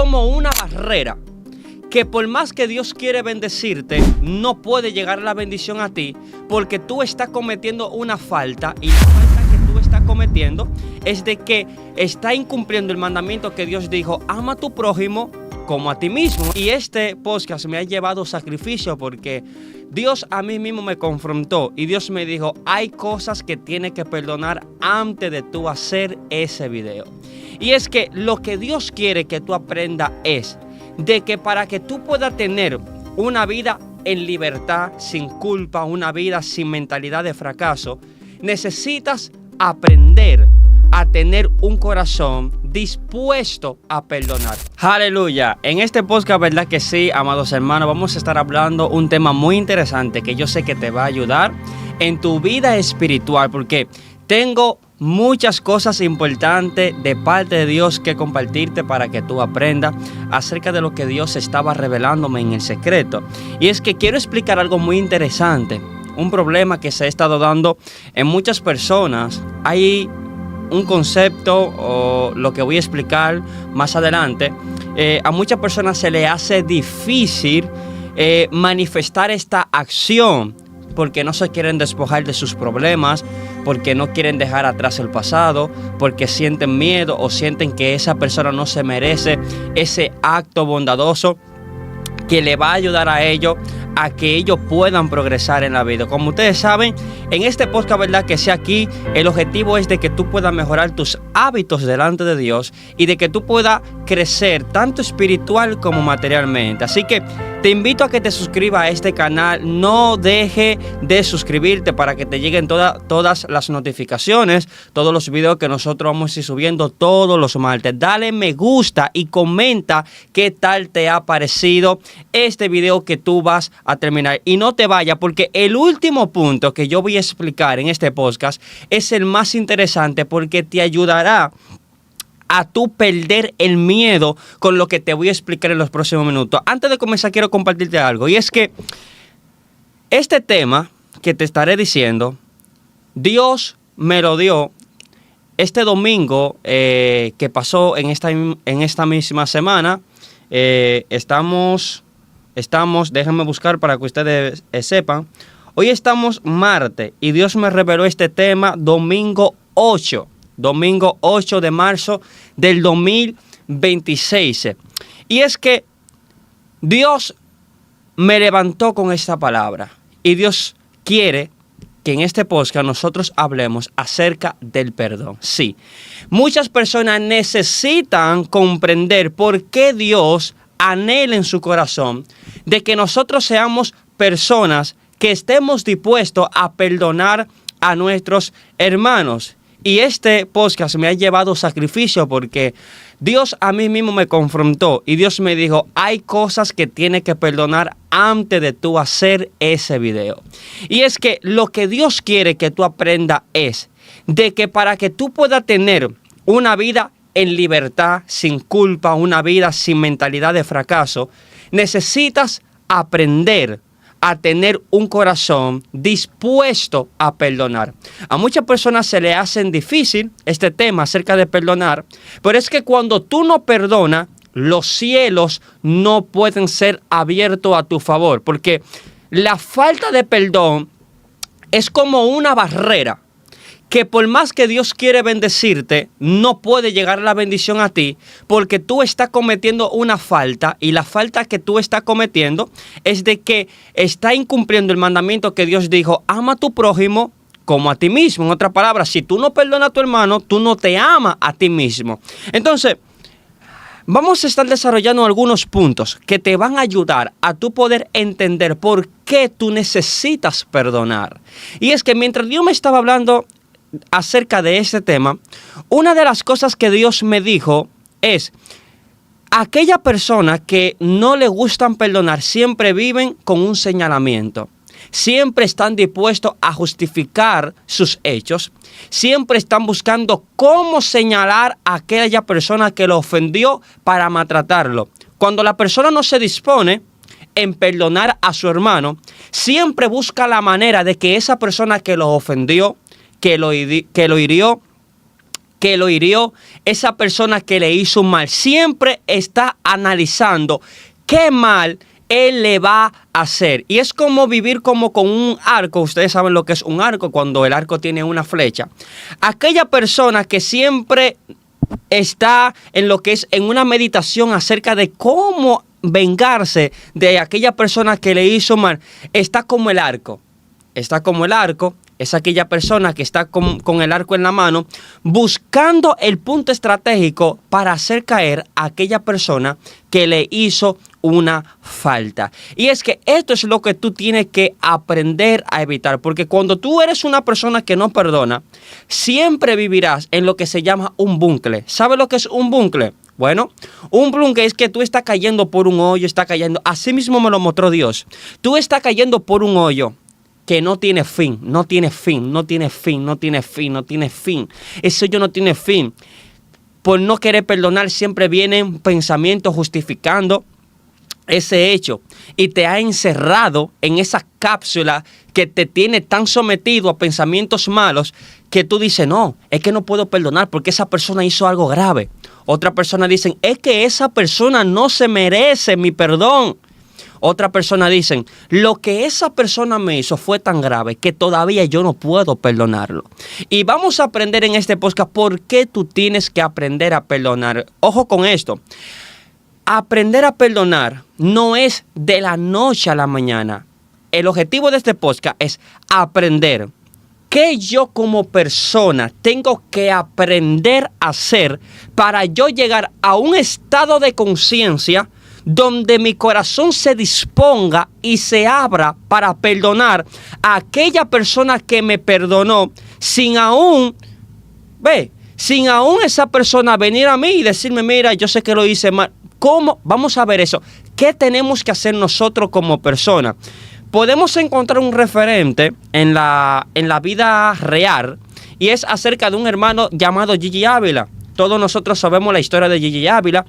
como una barrera que por más que Dios quiere bendecirte, no puede llegar la bendición a ti porque tú estás cometiendo una falta, y la falta que tú estás cometiendo es de que está incumpliendo el mandamiento que Dios dijo: ama a tu prójimo como a ti mismo. Y este podcast me ha llevado sacrificio porque Dios a mí mismo me confrontó y Dios me dijo: hay cosas que tienes que perdonar antes de tú hacer ese video. Y es que lo que Dios quiere que tú aprendas es de que para que tú puedas tener una vida en libertad, sin culpa, una vida sin mentalidad de fracaso, necesitas aprender a tener un corazón dispuesto a perdonar. Aleluya. En este podcast, verdad que sí, amados hermanos, vamos a estar hablando un tema muy interesante que yo sé que te va a ayudar en tu vida espiritual, porque tengo muchas cosas importantes de parte de Dios que compartirte para que tú aprendas acerca de lo que Dios estaba revelándome en el secreto. Y es que quiero explicar algo muy interesante, un problema que se ha estado dando en muchas personas. Hay un concepto, o lo que voy a explicar más adelante, a muchas personas se les hace difícil manifestar esta acción porque no se quieren despojar de sus problemas, porque no quieren dejar atrás el pasado, porque sienten miedo o sienten que esa persona no se merece ese acto bondadoso que le va a ayudar a ellos a que ellos puedan progresar en la vida. Como ustedes saben, en este podcast, verdad que sea aquí, el objetivo es de que tú puedas mejorar tus hábitos delante de Dios y de que tú puedas crecer tanto espiritual como materialmente. Así que te invito a que te suscribas a este canal. No deje de suscribirte para que te lleguen todas las notificaciones, todos los videos que nosotros vamos a ir subiendo todos los martes. Dale me gusta y comenta qué tal te ha parecido este video que tú vas a terminar. Y no te vayas, porque el último punto que yo voy a explicar en este podcast es el más interesante, porque te ayudará a tú perder el miedo con lo que te voy a explicar en los próximos minutos. Antes de comenzar, quiero compartirte algo, y es que este tema que te estaré diciendo, Dios me lo dio este domingo que pasó en esta misma semana. Estamos, déjenme buscar para que ustedes sepan. Hoy estamos martes y Dios me reveló este tema domingo 8 de marzo del 2026. Y es que Dios me levantó con esta palabra y Dios quiere que en este podcast nosotros hablemos acerca del perdón. Sí, muchas personas necesitan comprender por qué Dios anhela en su corazón de que nosotros seamos personas que estemos dispuestos a perdonar a nuestros hermanos. Y este podcast me ha llevado sacrificio porque Dios a mí mismo me confrontó y Dios me dijo: hay cosas que tienes que perdonar antes de tú hacer ese video. Y es que lo que Dios quiere que tú aprendas es de que para que tú puedas tener una vida en libertad, sin culpa, una vida sin mentalidad de fracaso, necesitas aprender a tener un corazón dispuesto a perdonar. A muchas personas se le hace difícil este tema acerca de perdonar, pero es que cuando tú no perdonas, los cielos no pueden ser abiertos a tu favor, porque la falta de perdón es como una barrera que por más que Dios quiere bendecirte, no puede llegar la bendición a ti porque tú estás cometiendo una falta, y la falta que tú estás cometiendo es de que está incumpliendo el mandamiento que Dios dijo: ama a tu prójimo como a ti mismo. En otras palabras, si tú no perdonas a tu hermano, tú no te amas a ti mismo. Entonces, vamos a estar desarrollando algunos puntos que te van a ayudar a tú poder entender por qué tú necesitas perdonar. Y es que mientras Dios me estaba hablando acerca de este tema, una de las cosas que Dios me dijo es: aquella persona que no le gustan perdonar siempre viven con un señalamiento, siempre están dispuestos a justificar sus hechos, siempre están buscando cómo señalar a aquella persona que lo ofendió para maltratarlo. Cuando la persona no se dispone en perdonar a su hermano, siempre busca la manera de que esa persona que lo ofendió, que lo hirió, que lo hirió, esa persona que le hizo mal, siempre está analizando qué mal él le va a hacer. Y es como vivir como con un arco. Ustedes saben lo que es un arco, cuando el arco tiene una flecha. Aquella persona que siempre está en lo que es en una meditación acerca de cómo vengarse de aquella persona que le hizo mal, está como el arco. Está como el arco. Es aquella persona que está con el arco en la mano, buscando el punto estratégico para hacer caer a aquella persona que le hizo una falta. Y es que esto es lo que tú tienes que aprender a evitar, porque cuando tú eres una persona que no perdona, siempre vivirás en lo que se llama un bucle. ¿Sabes lo que es un bucle? Bueno, un bucle es que tú estás cayendo por un hoyo, está cayendo. Así mismo me lo mostró Dios. Tú estás cayendo por un hoyo que no tiene fin, no tiene fin, no tiene fin, no tiene fin, no tiene fin. Ese hoyo no tiene fin. Por no querer perdonar siempre vienen pensamientos justificando ese hecho y te ha encerrado en esa cápsula que te tiene tan sometido a pensamientos malos que tú dices, no, es que no puedo perdonar porque esa persona hizo algo grave. Otra persona dicen, es que esa persona no se merece mi perdón. Otra persona dicen, lo que esa persona me hizo fue tan grave que todavía yo no puedo perdonarlo. Y vamos a aprender en este podcast por qué tú tienes que aprender a perdonar. Ojo con esto. Aprender a perdonar no es de la noche a la mañana. El objetivo de este podcast es aprender qué yo como persona tengo que aprender a hacer para yo llegar a un estado de conciencia donde mi corazón se disponga y se abra para perdonar a aquella persona que me perdonó sin aún esa persona venir a mí y decirme, mira, yo sé que lo hice mal. ¿Cómo? Vamos a ver eso. ¿Qué tenemos que hacer nosotros como personas? Podemos encontrar un referente en la vida real y es acerca de un hermano llamado Gigi Ávila. Todos nosotros sabemos la historia de Gigi Ávila.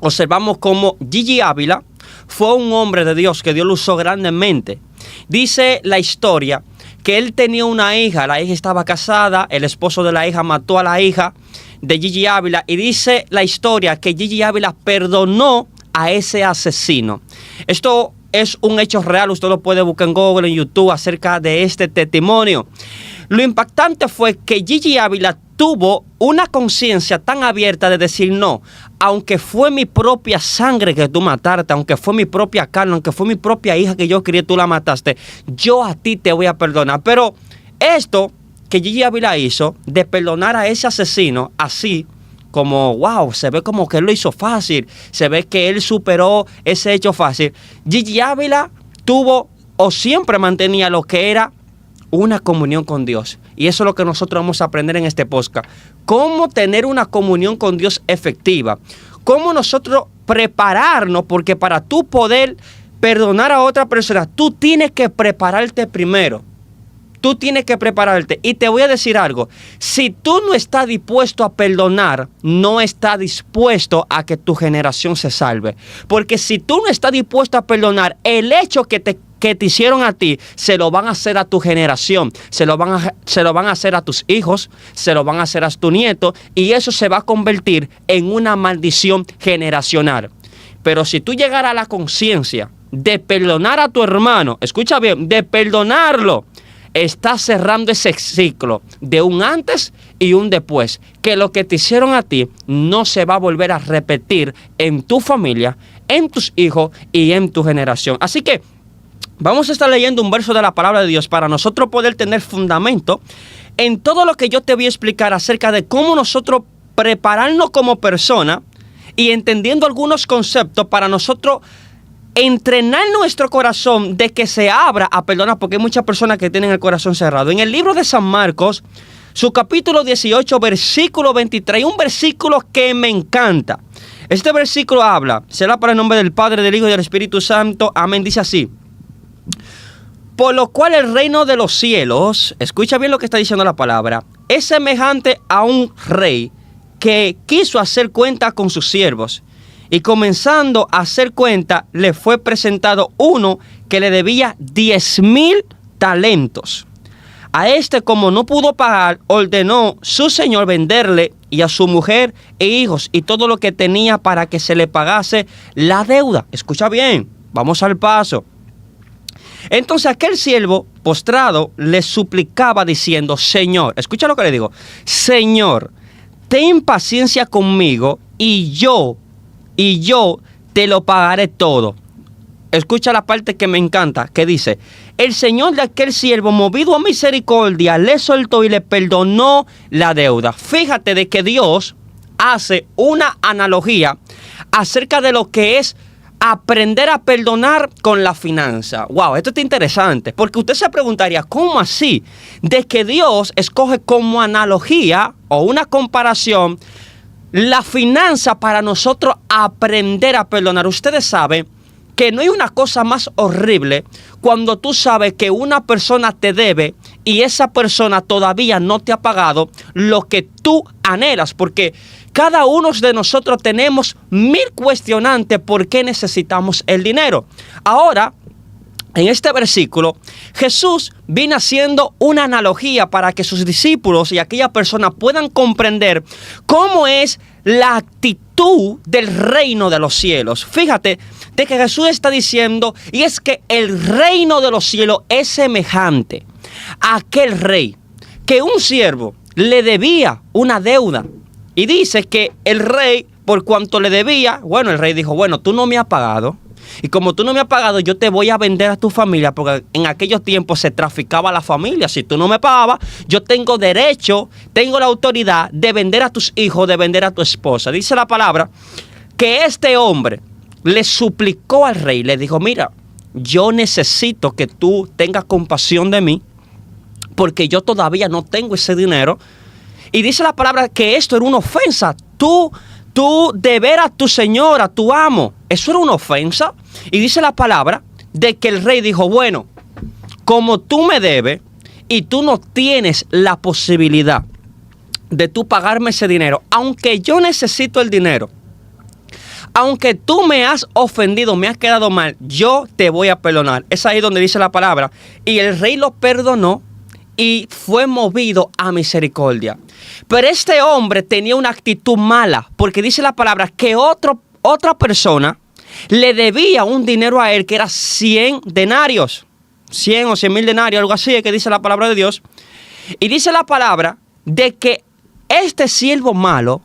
Observamos cómo Gigi Ávila fue un hombre de Dios que Dios lo usó grandemente. Dice la historia que él tenía una hija, la hija estaba casada, el esposo de la hija mató a la hija de Gigi Ávila y dice la historia que Gigi Ávila perdonó a ese asesino. Esto es un hecho real, usted lo puede buscar en Google, en YouTube, acerca de este testimonio. Lo impactante fue que Gigi Ávila tuvo una conciencia tan abierta de decir no, aunque fue mi propia sangre que tú mataste, aunque fue mi propia carne, aunque fue mi propia hija que yo crié, tú la mataste, yo a ti te voy a perdonar. Pero esto que Gigi Ávila hizo, de perdonar a ese asesino, así como, wow, se ve como que él lo hizo fácil, se ve que él superó ese hecho fácil. Gigi Ávila tuvo o siempre mantenía lo que era una comunión con Dios. Y eso es lo que nosotros vamos a aprender en este podcast. Cómo tener una comunión con Dios efectiva. Cómo nosotros prepararnos, porque para tú poder perdonar a otra persona, tú tienes que prepararte primero. Tú tienes que prepararte. Y te voy a decir algo. Si tú no estás dispuesto a perdonar, no estás dispuesto a que tu generación se salve. Porque si tú no estás dispuesto a perdonar, el hecho que te hicieron a ti, se lo van a hacer a tu generación, se lo van a hacer a tus hijos, se lo van a hacer a tu nieto, y eso se va a convertir en una maldición generacional. Pero si tú llegaras a la conciencia de perdonar a tu hermano, escucha bien, de perdonarlo, estás cerrando ese ciclo de un antes y un después, que lo que te hicieron a ti no se va a volver a repetir en tu familia, en tus hijos y en tu generación. Así que vamos a estar leyendo un verso de la palabra de Dios para nosotros poder tener fundamento en todo lo que yo te voy a explicar acerca de cómo nosotros prepararnos como persona y entendiendo algunos conceptos para nosotros entrenar nuestro corazón de que se abra a perdonar, porque hay muchas personas que tienen el corazón cerrado. En el libro de San Marcos, su capítulo 18, versículo 23, un versículo que me encanta. Este versículo habla, será para el nombre del Padre, del Hijo y del Espíritu Santo. Amén. Dice así: por lo cual el reino de los cielos, escucha bien lo que está diciendo la palabra, es semejante a un rey que quiso hacer cuenta con sus siervos. Y comenzando a hacer cuenta, le fue presentado uno que le debía 10,000 talentos. A este, como no pudo pagar, ordenó su señor venderle y a su mujer e hijos y todo lo que tenía para que se le pagase la deuda. Escucha bien, vamos al paso. Entonces aquel siervo postrado le suplicaba diciendo: Señor, escucha lo que le digo, Señor, ten paciencia conmigo y yo te lo pagaré todo. Escucha la parte que me encanta, que dice: el señor de aquel siervo, movido a misericordia, le soltó y le perdonó la deuda. Fíjate de que Dios hace una analogía acerca de lo que es aprender a perdonar con la finanza. Wow, esto está interesante, porque usted se preguntaría, ¿cómo así? De que Dios escoge como analogía o una comparación la finanza para nosotros aprender a perdonar. Ustedes saben que no hay una cosa más horrible cuando tú sabes que una persona te debe y esa persona todavía no te ha pagado lo que tú anhelas, porque cada uno de nosotros tenemos 1000 cuestionantes por qué necesitamos el dinero. Ahora, en este versículo, Jesús viene haciendo una analogía para que sus discípulos y aquella persona puedan comprender cómo es la actitud del reino de los cielos. Fíjate de que Jesús está diciendo, y es que el reino de los cielos es semejante a aquel rey que un siervo le debía una deuda. Y dice que el rey, por cuanto le debía, bueno, el rey dijo: bueno, tú no me has pagado. Y como tú no me has pagado, yo te voy a vender a tu familia, porque en aquellos tiempos se traficaba la familia. Si tú no me pagabas, yo tengo derecho, tengo la autoridad de vender a tus hijos, de vender a tu esposa. Dice la palabra que este hombre le suplicó al rey, le dijo: mira, yo necesito que tú tengas compasión de mí, porque yo todavía no tengo ese dinero. Y dice la palabra que esto era una ofensa. Tú deber a tu señor, a tu amo, eso era una ofensa. Y dice la palabra de que el rey dijo: bueno, como tú me debes y tú no tienes la posibilidad de tú pagarme ese dinero, aunque yo necesito el dinero, aunque tú me has ofendido, me has quedado mal, yo te voy a perdonar. Es ahí donde dice la palabra: y el rey lo perdonó y fue movido a misericordia. Pero este hombre tenía una actitud mala, porque dice la palabra que otra persona le debía un dinero a él que era 100 denarios. 100 o 100,000 denarios, algo así, que dice la palabra de Dios. Y dice la palabra de que este siervo malo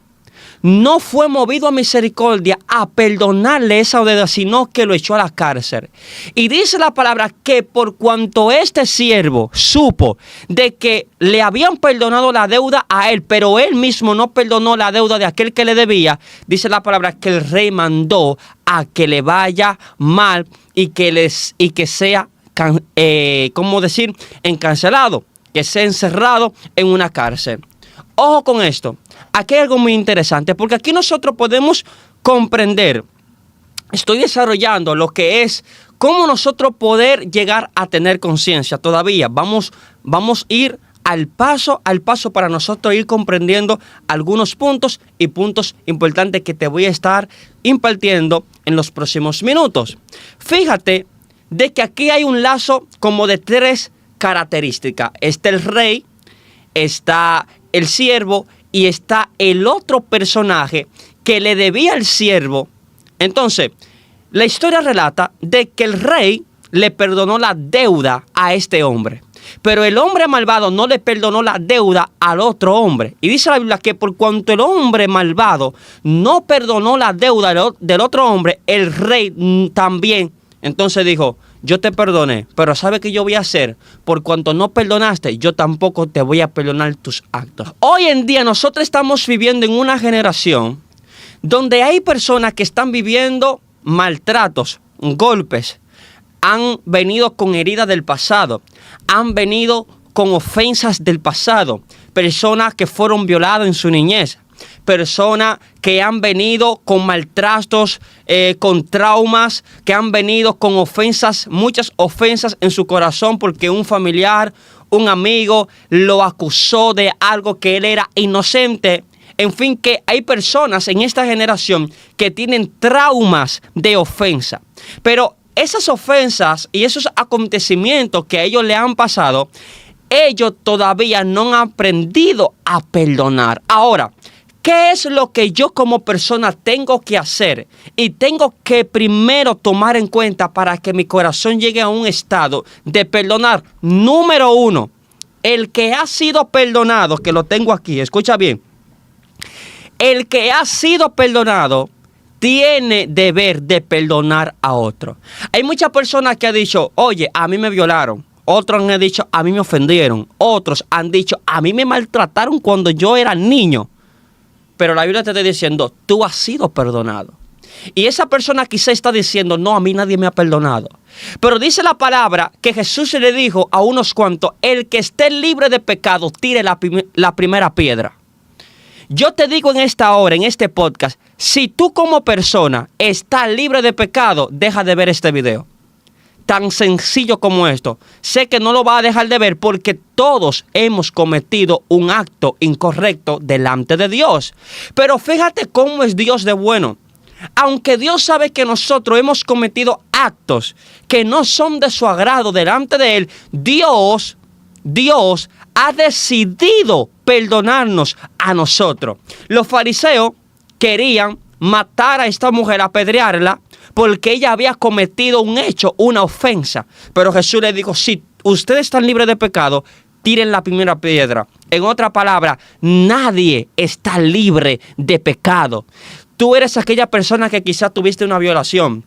no fue movido a misericordia a perdonarle esa deuda, sino que lo echó a la cárcel. Y dice la palabra que por cuanto este siervo supo de que le habían perdonado la deuda a él, pero él mismo no perdonó la deuda de aquel que le debía, dice la palabra que el rey mandó a que le vaya mal y que sea, encarcelado, que sea encerrado en una cárcel. Ojo con esto, aquí hay algo muy interesante, porque aquí nosotros podemos comprender, estoy desarrollando lo que es cómo nosotros poder llegar a tener conciencia. Todavía vamos a ir al paso para nosotros ir comprendiendo algunos puntos y puntos importantes que te voy a estar impartiendo en los próximos minutos. Fíjate de que aquí hay un lazo como de 3 características. Está el rey, está el siervo y está el otro personaje que le debía al siervo. Entonces, la historia relata de que el rey le perdonó la deuda a este hombre, pero el hombre malvado no le perdonó la deuda al otro hombre. Y dice la Biblia que por cuanto el hombre malvado no perdonó la deuda del otro hombre, el rey también. Entonces dijo: yo te perdoné, pero ¿sabe qué yo voy a hacer? Por cuanto no perdonaste, yo tampoco te voy a perdonar tus actos. Hoy en día nosotros estamos viviendo en una generación donde hay personas que están viviendo maltratos, golpes, han venido con heridas del pasado, han venido con ofensas del pasado, personas que fueron violadas en su niñez, personas que han venido con maltratos, con traumas, que han venido con ofensas, muchas ofensas en su corazón porque un familiar, un amigo lo acusó de algo que él era inocente. En fin, que hay personas en esta generación que tienen traumas de ofensa. Pero esas ofensas y esos acontecimientos que a ellos le han pasado, ellos todavía no han aprendido a perdonar. Ahora, ¿qué es lo que yo como persona tengo que hacer y tengo que primero tomar en cuenta para que mi corazón llegue a un estado de perdonar? Número uno, el que ha sido perdonado, que lo tengo aquí, escucha bien. El que ha sido perdonado tiene deber de perdonar a otro. Hay muchas personas que han dicho, oye, a mí me violaron. Otros han dicho, a mí me ofendieron. Otros han dicho, a mí me maltrataron cuando yo era niño. Pero la Biblia te está diciendo, tú has sido perdonado. Y esa persona quizá está diciendo, no, a mí nadie me ha perdonado. Pero dice la palabra que Jesús le dijo a unos cuantos, el que esté libre de pecado, tire la primera piedra. Yo te digo en esta hora, en este podcast, si tú como persona estás libre de pecado, deja de ver este video. Tan sencillo como esto. Sé que no lo vas a dejar de ver porque todos hemos cometido un acto incorrecto delante de Dios. Pero fíjate cómo es Dios de bueno. Aunque Dios sabe que nosotros hemos cometido actos que no son de su agrado delante de Él, Dios ha decidido perdonarnos a nosotros. Los fariseos querían matar a esta mujer, apedrearla, porque ella había cometido un hecho, una ofensa. Pero Jesús le dijo, si ustedes están libres de pecado, tiren la primera piedra. En otra palabra, nadie está libre de pecado. Tú eres aquella persona que quizás tuviste una violación,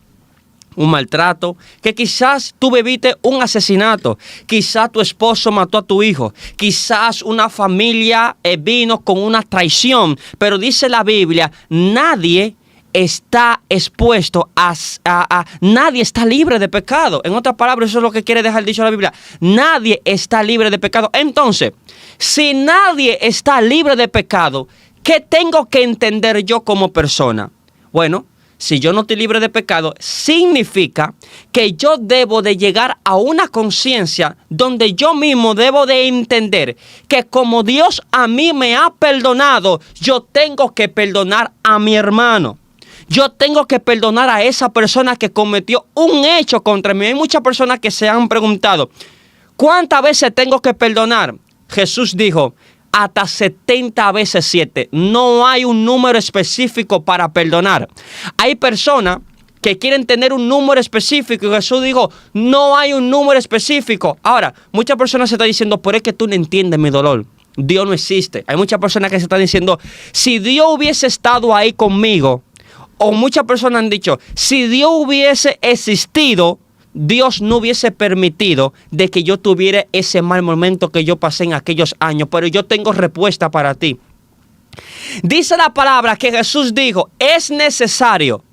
un maltrato, que quizás tú viviste un asesinato, quizás tu esposo mató a tu hijo, quizás una familia vino con una traición, pero dice la Biblia, nadie está expuesto nadie está libre de pecado. En otras palabras, eso es lo que quiere dejar dicho la Biblia. Nadie está libre de pecado. Entonces, si nadie está libre de pecado, ¿qué tengo que entender yo como persona? Bueno, si yo no estoy libre de pecado, significa que yo debo de llegar a una conciencia donde yo mismo debo de entender que como Dios a mí me ha perdonado, yo tengo que perdonar a mi hermano. Yo tengo que perdonar a esa persona que cometió un hecho contra mí. Hay muchas personas que se han preguntado, ¿cuántas veces tengo que perdonar? Jesús dijo, hasta 70 veces 7. No hay un número específico para perdonar. Hay personas que quieren tener un número específico y Jesús dijo, no hay un número específico. Ahora, muchas personas se están diciendo, pero es que tú no entiendes mi dolor. Dios no existe. Hay muchas personas que se están diciendo, si Dios hubiese estado ahí conmigo, o muchas personas han dicho, si Dios hubiese existido, Dios no hubiese permitido de que yo tuviera ese mal momento que yo pasé en aquellos años. Pero yo tengo respuesta para ti. Dice la palabra que Jesús dijo, es necesario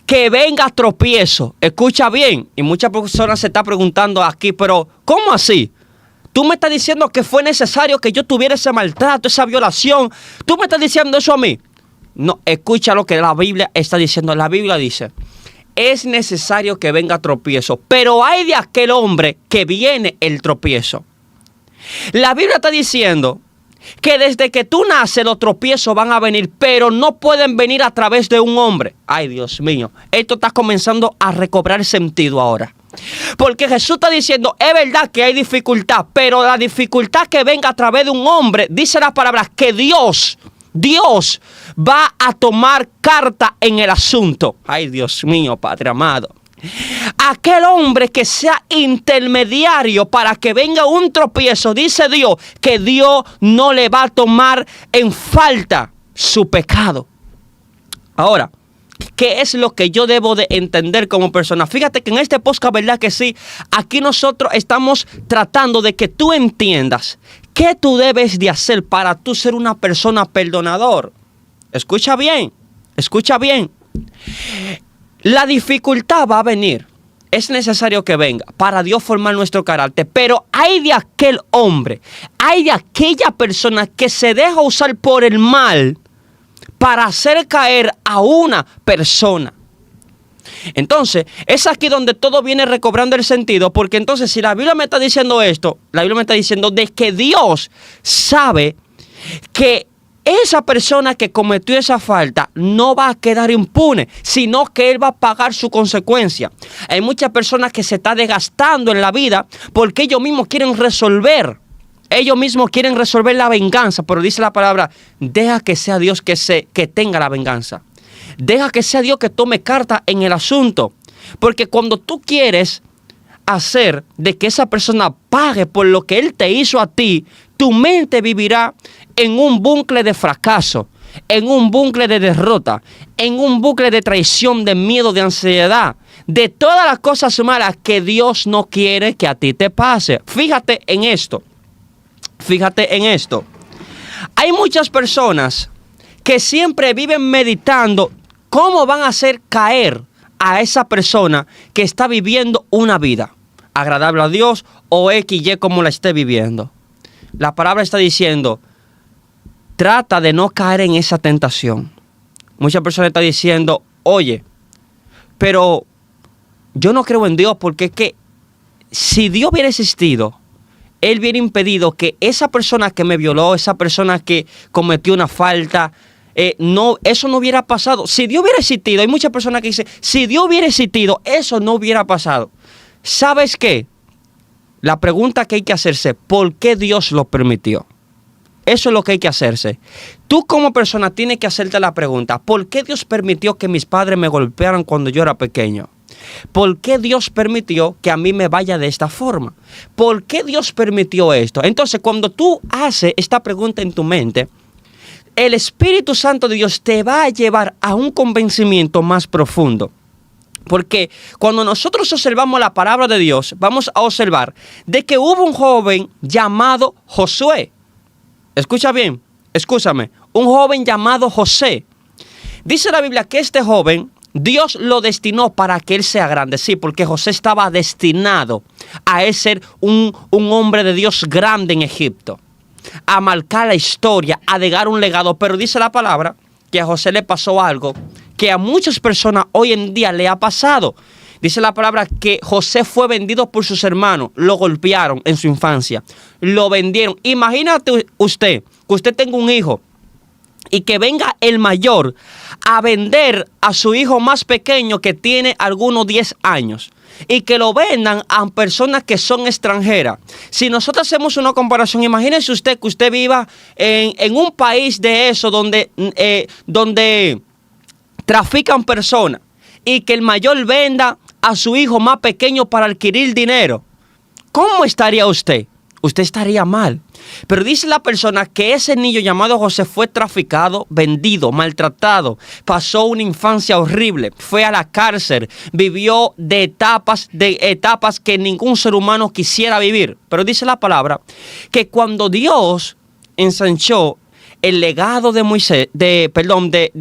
que venga tropiezo. Escucha bien. Y muchas personas se están preguntando aquí, pero ¿cómo así? Tú me estás diciendo que fue necesario que yo tuviera ese maltrato, esa violación. ¿Tú me estás diciendo eso a mí? No, escucha lo que la Biblia está diciendo. La Biblia dice, es necesario que venga tropiezo, pero hay de aquel hombre que viene el tropiezo. La Biblia está diciendo que desde que tú naces los tropiezos van a venir, pero no pueden venir a través de un hombre. Ay, Dios mío, esto está comenzando a recobrar sentido ahora. Porque Jesús está diciendo, es verdad que hay dificultad, pero la dificultad que venga a través de un hombre, dice las palabras que Dios va a tomar carta en el asunto. Ay, Dios mío, Padre amado. Aquel hombre que sea intermediario para que venga un tropiezo, dice Dios, que Dios no le va a tomar en falta su pecado. Ahora, ¿qué es lo que yo debo de entender como persona? Fíjate que en este podcast, ¿verdad que sí? Aquí nosotros estamos tratando de que tú entiendas qué tú debes de hacer para tú ser una persona perdonador. Escucha bien, escucha bien. La dificultad va a venir. Es necesario que venga para Dios formar nuestro carácter. Pero hay de aquel hombre, hay de aquella persona que se deja usar por el mal para hacer caer a una persona. Entonces, es aquí donde todo viene recobrando el sentido, porque entonces si la Biblia me está diciendo esto, la Biblia me está diciendo de que Dios sabe que esa persona que cometió esa falta no va a quedar impune, sino que él va a pagar su consecuencia. Hay muchas personas que se están desgastando en la vida porque ellos mismos quieren resolver. Ellos mismos quieren resolver la venganza, pero dice la palabra, deja que sea Dios que tenga la venganza. Deja que sea Dios que tome carta en el asunto. Porque cuando tú quieres hacer de que esa persona pague por lo que él te hizo a ti, tu mente vivirá en un bucle de fracaso, en un bucle de derrota, en un bucle de traición, de miedo, de ansiedad, de todas las cosas malas que Dios no quiere que a ti te pase. Fíjate en esto. Fíjate en esto. Hay muchas personas que siempre viven meditando cómo van a hacer caer a esa persona que está viviendo una vida agradable a Dios o XY como la esté viviendo. La palabra está diciendo, trata de no caer en esa tentación. Muchas personas están diciendo, oye, pero yo no creo en Dios porque es que si Dios hubiera existido, Él hubiera impedido que esa persona que me violó, esa persona que cometió una falta, eso no hubiera pasado. Si Dios hubiera existido, hay muchas personas que dicen, si Dios hubiera existido, eso no hubiera pasado. ¿Sabes qué? La pregunta que hay que hacerse, ¿por qué Dios lo permitió? Eso es lo que hay que hacerse. Tú como persona tienes que hacerte la pregunta, ¿por qué Dios permitió que mis padres me golpearan cuando yo era pequeño? ¿Por qué Dios permitió que a mí me vaya de esta forma? ¿Por qué Dios permitió esto? Entonces, cuando tú haces esta pregunta en tu mente, el Espíritu Santo de Dios te va a llevar a un convencimiento más profundo. Porque cuando nosotros observamos la palabra de Dios, vamos a observar de que hubo un joven llamado Josué. Escucha bien, escúchame, un joven llamado José. Dice la Biblia que este joven, Dios lo destinó para que él sea grande. Sí, porque José estaba destinado a él ser un hombre de Dios grande en Egipto. A marcar la historia, a dejar un legado. Pero dice la palabra que a José le pasó algo que a muchas personas hoy en día le ha pasado. Dice la palabra que José fue vendido por sus hermanos. Lo golpearon en su infancia. Lo vendieron. Imagínate usted, que usted tenga un hijo y que venga el mayor a vender a su hijo más pequeño que tiene algunos 10 años. Y que lo vendan a personas que son extranjeras. Si nosotros hacemos una comparación, imagínese usted que usted viva en un país de eso donde trafican personas y que el mayor venda a su hijo más pequeño para adquirir dinero. ¿Cómo estaría usted? Usted estaría mal. Pero dice la persona que ese niño llamado José fue traficado, vendido, maltratado, pasó una infancia horrible, fue a la cárcel, vivió de etapas que ningún ser humano quisiera vivir. Pero dice la palabra que cuando Dios ensanchó el legado de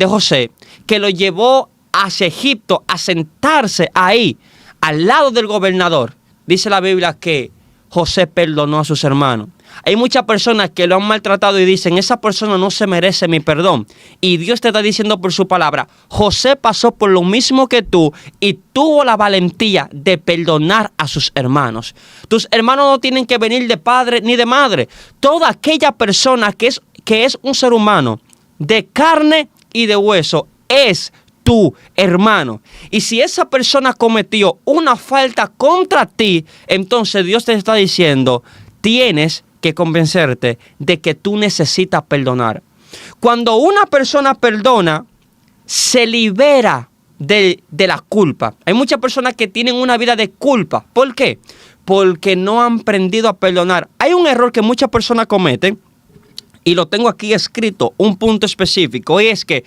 José, que lo llevó hacia Egipto a sentarse ahí, al lado del gobernador, dice la Biblia que José perdonó a sus hermanos. Hay muchas personas que lo han maltratado y dicen, esa persona no se merece mi perdón. Y Dios te está diciendo por su palabra, José pasó por lo mismo que tú y tuvo la valentía de perdonar a sus hermanos. Tus hermanos no tienen que venir de padre ni de madre. Toda aquella persona que es un ser humano de carne y de hueso es tu hermano. Y si esa persona cometió una falta contra ti, entonces Dios te está diciendo, tienes que convencerte de que tú necesitas perdonar. Cuando una persona perdona, se libera de la culpa. Hay muchas personas que tienen una vida de culpa. ¿Por qué? Porque no han aprendido a perdonar. Hay un error que muchas personas cometen, y lo tengo aquí escrito, un punto específico, y es que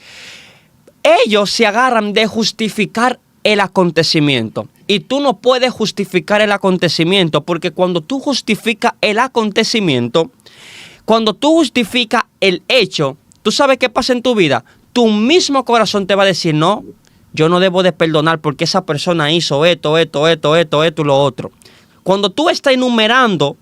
ellos se agarran de justificar el acontecimiento. Y tú no puedes justificar el acontecimiento, porque cuando tú justificas el acontecimiento, cuando tú justificas el hecho, ¿tú sabes qué pasa en tu vida? Tu mismo corazón te va a decir, no, yo no debo de perdonar porque esa persona hizo esto y lo otro. Cuando tú estás enumerando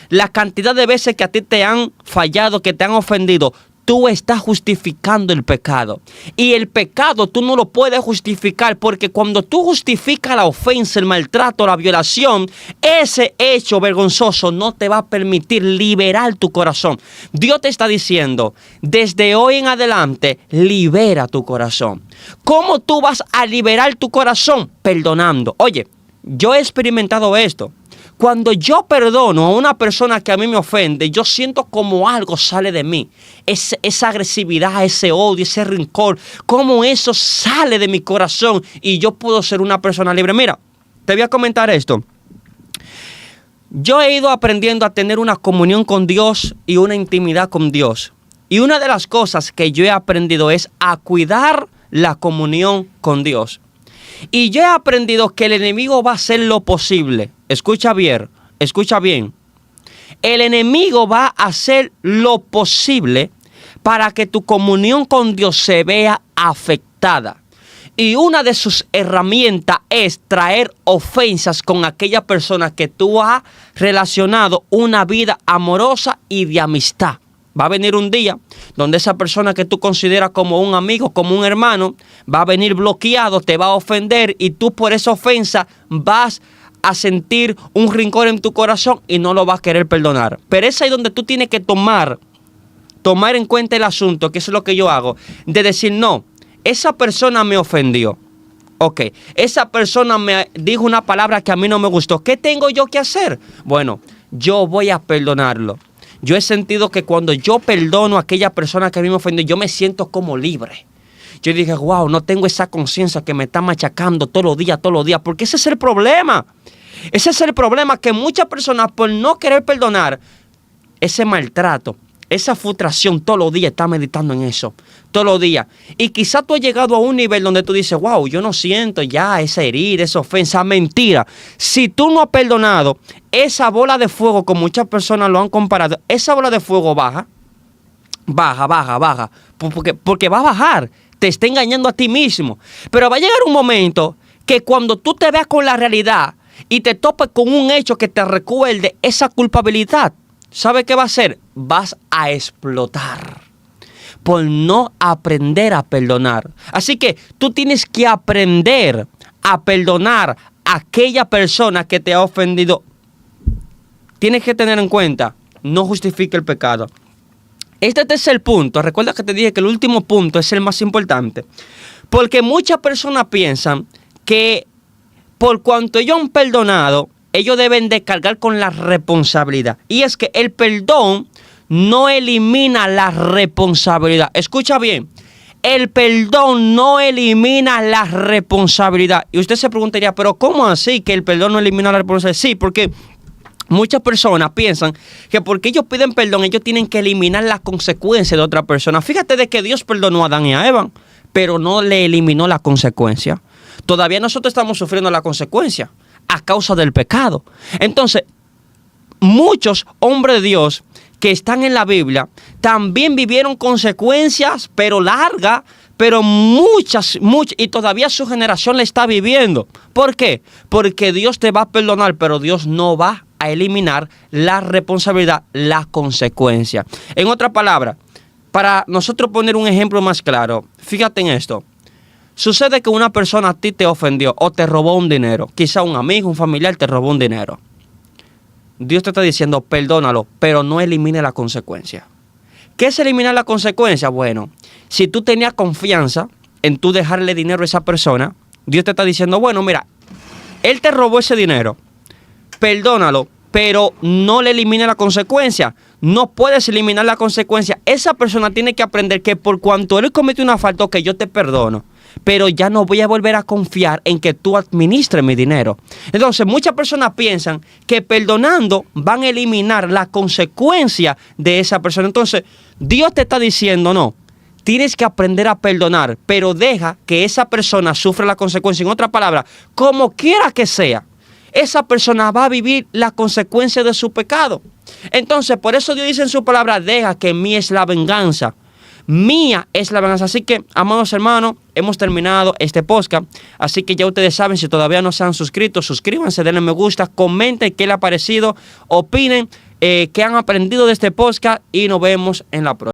la cantidad de veces que a ti te han fallado, que te han ofendido, tú estás justificando el pecado. Y el pecado tú no lo puedes justificar, porque cuando tú justificas la ofensa, el maltrato, la violación, ese hecho vergonzoso no te va a permitir liberar tu corazón. Dios te está diciendo, desde hoy en adelante, libera tu corazón. ¿Cómo tú vas a liberar tu corazón? Perdonando. Oye, yo he experimentado esto. Cuando yo perdono a una persona que a mí me ofende, yo siento como algo sale de mí. Esa agresividad, ese odio, ese rencor, como eso sale de mi corazón y yo puedo ser una persona libre. Mira, te voy a comentar esto. Yo he ido aprendiendo a tener una comunión con Dios y una intimidad con Dios. Y una de las cosas que yo he aprendido es a cuidar la comunión con Dios. Y yo he aprendido que el enemigo va a hacer lo posible. Escucha bien. El enemigo va a hacer lo posible para que tu comunión con Dios se vea afectada. Y una de sus herramientas es traer ofensas con aquella persona que tú has relacionado una vida amorosa y de amistad. Va a venir un día donde esa persona que tú consideras como un amigo, como un hermano, va a venir bloqueado, te va a ofender y tú por esa ofensa vas a sentir un rencor en tu corazón y no lo vas a querer perdonar. Pero es ahí donde tú tienes que tomar en cuenta el asunto, que eso es lo que yo hago, de decir, no, esa persona me ofendió. Ok, esa persona me dijo una palabra que a mí no me gustó. ¿Qué tengo yo que hacer? Bueno, yo voy a perdonarlo. Yo he sentido que cuando yo perdono a aquella persona que a mí me ofendió, yo me siento como libre. Yo dije, wow, no tengo esa conciencia que me está machacando todos los días, porque ese es el problema. Ese es el problema, que muchas personas por no querer perdonar ese maltrato, esa frustración, todos los días están meditando en eso, todos los días. Y quizás tú has llegado a un nivel donde tú dices, wow, yo no siento ya esa herida, esa ofensa. Mentira. Si tú no has perdonado, esa bola de fuego, como muchas personas lo han comparado, esa bola de fuego baja. Porque va a bajar. Te está engañando a ti mismo. Pero va a llegar un momento que cuando tú te veas con la realidad y te topes con un hecho que te recuerde esa culpabilidad, ¿sabe qué va a hacer? Vas a explotar por no aprender a perdonar. Así que tú tienes que aprender a perdonar a aquella persona que te ha ofendido. Tienes que tener en cuenta, no justifica el pecado. Este tercer punto, recuerda que te dije que el último punto es el más importante. Porque muchas personas piensan que por cuanto ellos han perdonado, ellos deben de cargar con la responsabilidad. Y es que el perdón no elimina la responsabilidad. Escucha bien, el perdón no elimina la responsabilidad. Y usted se preguntaría, ¿pero cómo así que el perdón no elimina la responsabilidad? Sí, porque muchas personas piensan que porque ellos piden perdón, ellos tienen que eliminar la consecuencia de otra persona. Fíjate de que Dios perdonó a Adán y a Eva, pero no le eliminó la consecuencia. Todavía nosotros estamos sufriendo la consecuencia a causa del pecado. Entonces, muchos hombres de Dios que están en la Biblia también vivieron consecuencias, pero largas, pero muchas, y todavía su generación la está viviendo. ¿Por qué? Porque Dios te va a perdonar, pero Dios no va a eliminar la responsabilidad, la consecuencia. En otras palabras, para nosotros poner un ejemplo más claro, fíjate en esto. Sucede que una persona a ti te ofendió o te robó un dinero. Quizá un amigo, un familiar te robó un dinero. Dios te está diciendo, perdónalo, pero no elimine la consecuencia. ¿Qué es eliminar la consecuencia? Bueno, si tú tenías confianza en tú dejarle dinero a esa persona, Dios te está diciendo, bueno, mira, él te robó ese dinero, perdónalo, pero no le elimine la consecuencia. No puedes eliminar la consecuencia. Esa persona tiene que aprender que por cuanto él cometió una falta, que yo te perdono, pero ya no voy a volver a confiar en que tú administres mi dinero. Entonces, muchas personas piensan que perdonando van a eliminar la consecuencia de esa persona. Entonces, Dios te está diciendo, no, tienes que aprender a perdonar, pero deja que esa persona sufra la consecuencia. En otras palabras, como quiera que sea, esa persona va a vivir la consecuencia de su pecado. Entonces, por eso Dios dice en su palabra, deja que mía es la venganza. Mía es la venganza. Así que, amados hermanos, hemos terminado este podcast. Así que ya ustedes saben, si todavía no se han suscrito, suscríbanse, denle me gusta, comenten qué les ha parecido, opinen qué han aprendido de este podcast y nos vemos en la próxima.